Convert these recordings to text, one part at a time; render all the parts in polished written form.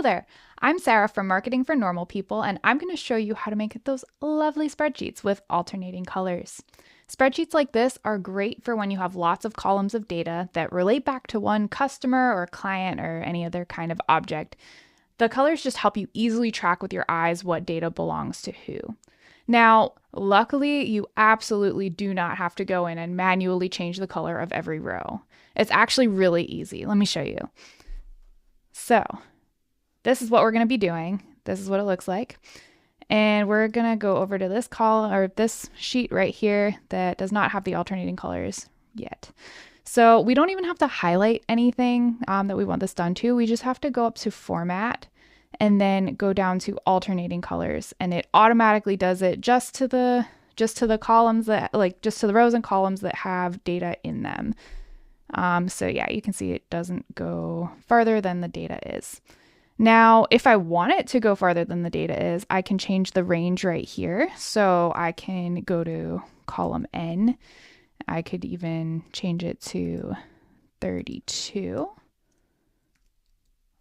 Hello there. I'm Sarah from Marketing for Normal People, and I'm going to show you how to make those lovely spreadsheets with alternating colors. Spreadsheets like this are great for when you have lots of columns of data that relate back to one customer or client or any other kind of object. The colors just help you easily track with your eyes what data belongs to who. Now, luckily, you absolutely do not have to go in and manually change the color of every row. It's actually really easy. Let me show you. So, this is what we're going to be doing. This is what it looks like. And we're going to go over to this column or this sheet right here that does not have the alternating colors yet. So we don't even have to highlight anything that we want this done to. We just have to go up to Format and then go down to Alternating Colors, and it automatically does it just to the columns that just to the rows and columns that have data in them. So yeah, you can see it doesn't go farther than the data is. Now, if I want it to go farther than the data is, I can change the range right here. So I can go to column N. I could even change it to 32,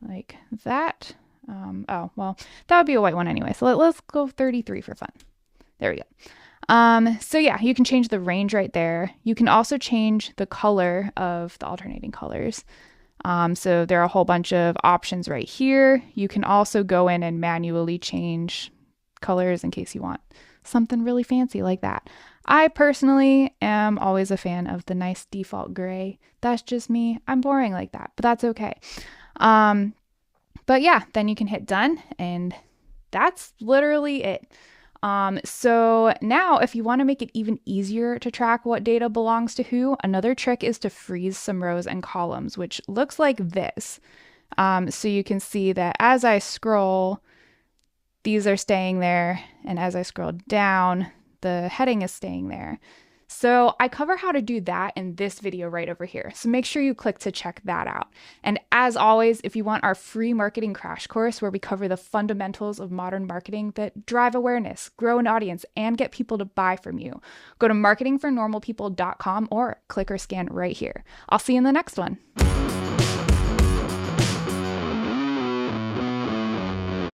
like that. Oh, well, that would be a white one anyway. So let's go 33 for fun. There we go. So yeah, you can change the range right there. You can also change the color of the alternating colors. So there are a whole bunch of options right here. You can also go in and manually change colors in case you want something really fancy like that. I personally am always a fan of the nice default gray. That's just me. I'm boring like that, but that's okay. But yeah, then you can hit done, and that's literally it. So now if you want to make it even easier to track what data belongs to who, another trick is to freeze some rows and columns, which looks like this. So you can see that as I scroll, these are staying there, and as I scroll down, the heading is staying there. So I cover how to do that in this video right over here. So make sure you click to check that out. And as always, if you want our free marketing crash course where we cover the fundamentals of modern marketing that drive awareness, grow an audience, and get people to buy from you, go to marketingfornormalpeople.com or click or scan right here. I'll see you in the next one.